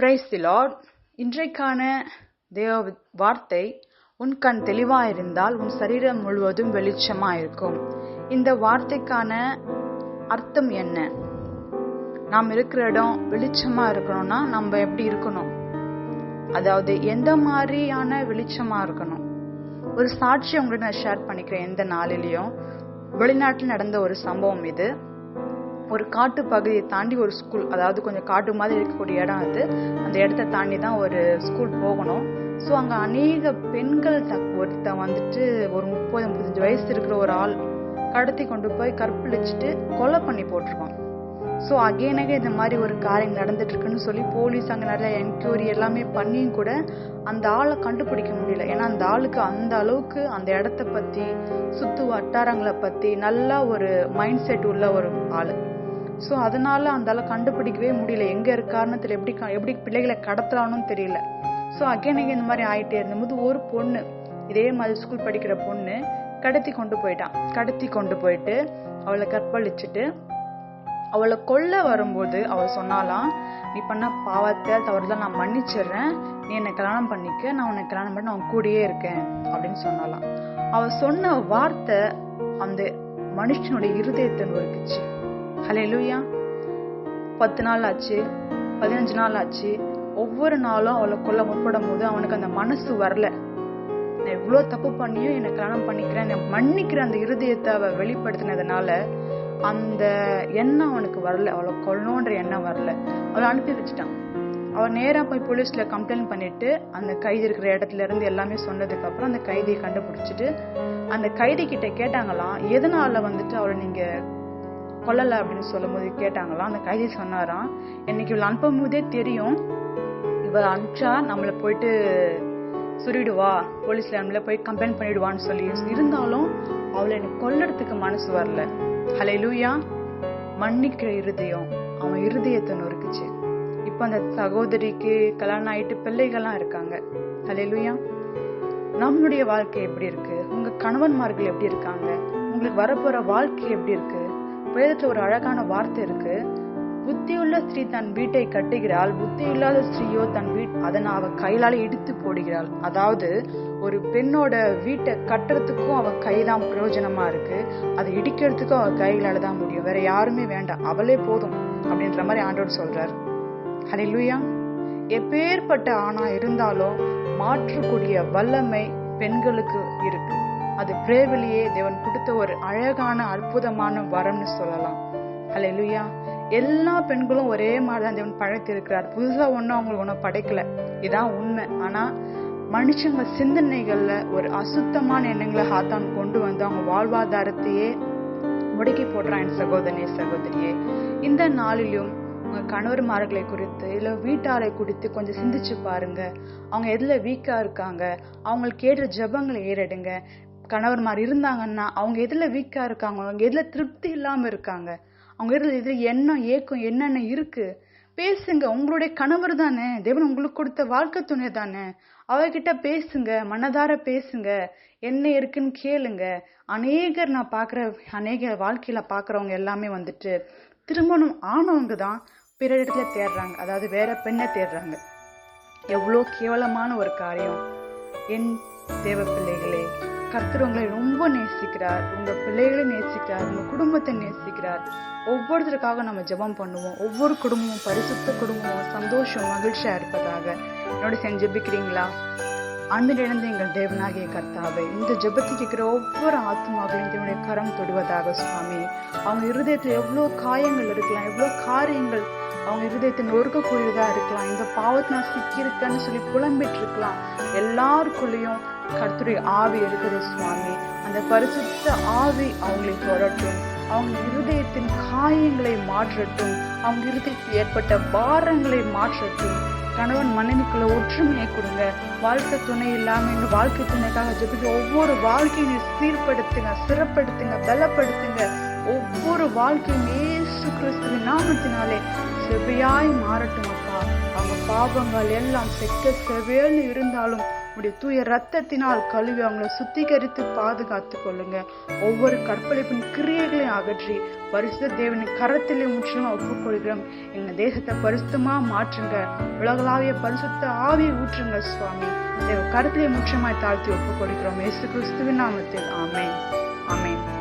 Praise the Lord. இன்றைக்கான தேவ வார்த்தை, உன் கண் தெளிவாயிருந்தால் உன் சரீரம் முழுவதும் வெளிச்சமாயிருக்கும். இந்த வார்த்தைக்கான அர்த்தம் என்ன? நாம் இருக்கிற இடம் வெளிச்சமா இருக்கணும்னா நம்ம எப்படி இருக்கணும்? அதாவது எந்த மாதிரியான வெளிச்சமா இருக்கணும்? ஒரு சாட்சி உங்களுக்கு நான் ஷேர் பண்ணிக்கிறேன். எந்த நாளிலையும் வெளிநாட்டில் நடந்த ஒரு சம்பவம் இது. ஒரு காட்டு பகுதியை தாண்டி ஒரு ஸ்கூல், அதாவது கொஞ்சம் காட்டு மாதிரி இருக்கக்கூடிய இடம் அது. அந்த இடத்த தாண்டி தான் ஒரு ஸ்கூல் போகணும். ஸோ அங்கே அநேக பெண்கள் ஒருத்த வந்துட்டு ஒரு 30-35 வயசு இருக்கிற ஒரு ஆள் கடத்தி கொண்டு போய் கற்பழிச்சுட்டு கொலை பண்ணி போட்டிருக்கோம். ஸோ அகேனக இந்த மாதிரி ஒரு காரியம் நடந்துட்டு இருக்குன்னு சொல்லி போலீஸ் அங்கே நிறைய என்கொயரி எல்லாமே பண்ணியும் கூட அந்த ஆளை கண்டுபிடிக்க முடியல. ஏன்னா அந்த ஆளுக்கு அந்த அளவுக்கு அந்த இடத்த பற்றி, சுற்று வட்டாரங்களை பற்றி நல்லா ஒரு மைண்ட் செட் உள்ள ஒரு ஆள். ஸோ அதனால அந்த ஆளை கண்டுபிடிக்கவே முடியல. எங்கே இருக்காருன்னு எப்படி பிள்ளைகளை கடத்துறான்னு தெரியல. ஸோ அகேனக இந்த மாதிரி ஆகிட்டே இருந்தபோது ஒரு பொண்ணு, இதே மாதிரி ஸ்கூல் படிக்கிற பொண்ணு கடத்தி கொண்டு போயிட்டு அவளை கற்பழிச்சுட்டு அவளை கொல்ல வரும்போது அவள் சொன்னாலாம், நீ பண்ண பாவத்தை தவறுதான் நான் மன்னிச்சிடுறேன், நீ என்னை கல்யாணம் பண்ணிக்க, நான் உன்னை கல்யாணம் பண்ணி நான் கூடயே இருக்கேன் அப்படின்னு சொன்னாலாம். அவள் சொன்ன வார்த்தை அந்த மனுஷனுடைய இருதயத்தை நொறுக்குச்சு. ஹல்லேலூயா. 10 நாள் ஆச்சு, 15 நாள் ஆச்சு. ஒவ்வொரு நாளும் அவளை கொல்ல முற்படும் போது அவனுக்கு அந்த மனசு வரல. நான் எவ்வளோ தப்பு பண்ணியும் என்னை கல்யாணம் பண்ணிக்கிறேன், மன்னிக்கிற அந்த இருதயத்தை அவள் வெளிப்படுத்தினதுனால அந்த எண்ணம் அவனுக்கு வரல. அவளை கொல்லணுன்ற எண்ணம் வரல. அவளை அனுப்பி வச்சுட்டான். அவள் நேராக போய் போலீஸ்ல கம்ப்ளைண்ட் பண்ணிட்டு அந்த கைதி இருக்கிற இடத்துல இருந்து எல்லாமே சொன்னதுக்கு அப்புறம் அந்த கைதியை கண்டுபிடிச்சிட்டு அந்த கைதி கிட்ட கேட்டாங்களாம், எதனால வந்துட்டு அவளை நீங்க கொல்லலை அப்படின்னு சொல்லும் போது கேட்டாங்களாம். அந்த கைதி சொன்னாராம், என்னைக்கு இவளை அனுப்பும் போதே தெரியும், இவளை அனுப்பிச்சா நம்மளை போயிட்டு சுரிடுவா, போலீஸ்ல நம்மள போய் கம்ப்ளைண்ட் பண்ணிடுவான்னு சொல்லி இருந்தாலும் அவளை எனக்கு கொல்லறதுக்கு மனசு வரல. ஹல்லேலூயா. மன்னிக்கிற இருதயம் அவன் இருதயத்தை நொறுக்குச்சு. இப்ப அந்த சகோதரிக்கு கல்யாணம் ஆயிட்டு பிள்ளைகள்லாம் இருக்காங்க. ஹல்லேலூயா. நம்மளுடைய வாழ்க்கை எப்படி இருக்கு? உங்க கணவன்மார்கள் எப்படி இருக்காங்க? உங்களுக்கு வரப்போற வாழ்க்கை எப்படி இருக்கு? வேதத்துல ஒரு அழகான வார்த்தை இருக்கு, புத்தியுள்ள ஸ்திரீ தன் வீட்டை கட்டுகிறாள், புத்தி இல்லாத ஸ்திரீயோ அதனை அவ கையிலால இடித்து போடுகிறாள். அதாவது ஒரு பெண்ணோட வீட்டை கட்டுறதுக்கும் அவ கைதான் பிரயோஜனமா இருக்கு, அதை இடிக்கிறதுக்கும் அவ கைகளால தான் முடியும், வேற யாருமே வேண்டாம், அவளே போதும் அப்படின்ற மாதிரி ஆண்டவர் சொல்றாரு. ஹல்லேலூயா. எப்பேற்பட்ட ஆணா இருந்தாலும் மாற்றக்கூடிய வல்லமை பெண்களுக்கு இருக்கு. அது பிரேவிலேயே தேவன் கொடுத்த ஒரு அழகான அற்புதமான வரம்னு சொல்லலாம். ஹல்லேலூயா. எல்லா பெண்களும் ஒரே மாதிரிதான் தேவன் படைத்திருக்கிறார். புதுசா ஒன்னும் அவங்களுக்கு ஒன்னும் படைக்கல, இதான் உண்மை. ஆனா மனுஷங்க சிந்தனைகள்ல ஒரு அசுத்தமான எண்ணங்களை சாத்தான் கொண்டு வந்து அவங்க வாழ்வாதாரத்தையே முடக்கி போடுறான். என் சகோதரனே, சகோதரியே, இந்த நாளிலும் உங்க கணவர்மார்களை குறித்து இல்ல வீட்டாரை குறித்து கொஞ்சம் சிந்திச்சு பாருங்க. அவங்க எதுல வீக்கா இருக்காங்க, அவங்களுக்கு ஏற்ற ஜெபங்களை ஏறெடுங்க. கணவர்மார் இருந்தாங்கன்னா அவங்க எதுல வீக்கா இருக்காங்க, அவங்க எதுல திருப்தி இல்லாம இருக்காங்க, அவங்க எதுல எண்ணம் ஏக்கம் என்னென்ன இருக்கு பேசுங்க. உங்களுடைய கணவர் தானே, தேவன் உங்களுக்கு கொடுத்த வாழ்க்கை துணை தானே, அவகிட்ட பேசுங்க, மனதார பேசுங்க, என்ன இருக்குன்னு கேளுங்க. நான் அநேக வாழ்க்கையில பாக்குறவங்க எல்லாமே வந்துட்டு திருமணம் ஆனவங்க தான் பிற இடத்துல தேடுறாங்க, அதாவது வேற பெண்ணை தேடுறாங்க. எவ்வளோ கேவலமான ஒரு காரியம். என் தேவ பிள்ளைகளே, கர்த்தர் உங்களை ரொம்ப நேசிக்கிறார், உங்க பிள்ளைகளை நேசிக்கிறார், உங்க குடும்பத்தை நேசிக்கிறார். ஒவ்வொருத்தருக்காக நம்ம ஜெபம் பண்ணுவோம். ஒவ்வொரு குடும்பமும் பரிசுத்த குடும்பமும் சந்தோஷம் மகிழ்ச்சியா இருப்பதாக என்னோட செஞ்சு ஜெபிக்கிறீங்களா? அன்பிலிருந்து எங்கள் தேவனாகிய கர்த்தாவே, இந்த ஜெபத்தை கேட்கிற ஒவ்வொரு ஆத்மாவையும் தேவனுடைய கரம் தொடுவதாக சுவாமி. அவங்க இருதயத்துல எவ்வளோ காயங்கள் இருக்கலாம், எவ்வளோ காரியங்கள் அவங்க இருதயத்தை நொறுக்கக்கூடியதா இருக்கலாம், இந்த பாவத்தை நான் சிக்கியிருக்கேன்னு சொல்லி புலம்பிட்டு இருக்கலாம். எல்லாருக்குள்ளேயும் கர்த்தருடைய ஆவி இருக்குது சுவாமி. அந்த பரிசுத்த ஆவி அவங்களை தொடரட்டும், அவங்க இருதயத்தின் காயங்களை மாற்றட்டும், அவங்க இருதயத்தில் ஏற்பட்ட பாரங்களை மாற்றட்டும். கணவன் மனைவிக்குள்ள ஒற்றுமையை கொடுங்க. வாழ்க்கை துணை இல்லாம இந்த வாழ்க்கை துணைக்காக ஜெபிக்க ஒவ்வொரு வாழ்க்கையும் சீர்படுத்துங்க, சிறப்படுத்துங்க, பலப்படுத்துங்க. ஒவ்வொரு வாழ்க்கையும் இயேசு கிறிஸ்துவின் நாமத்தினாலே செவ்வையாய் மாறட்டும் அப்பா. அவங்க பாவங்கள் எல்லாம் செவ்வேன்னு இருந்தாலும் உடைய தூய ரத்தத்தினால் கழுவி அவங்களை சுத்திகரித்து பாதுகாத்து கொள்ளுங்க. ஒவ்வொரு கற்பழிப்பின் கிரியைகளையும் அகற்றி பரிசுத்த தேவனின் கரத்திலே முற்றிலுமா ஒப்புக்கொள்கிறோம். எங்க தேசத்தை பரிசுத்தமா மாற்றுங்க. உலகளாவிய பரிசுத்த ஆவியை ஊற்றுங்க சுவாமி. தேவ கரத்திலே முற்றிலுமாய் தாழ்த்தி ஒப்புக்கொள்கிறோம். இயேசு கிறிஸ்துவின் நாமத்தில் ஆமென். ஆமென்.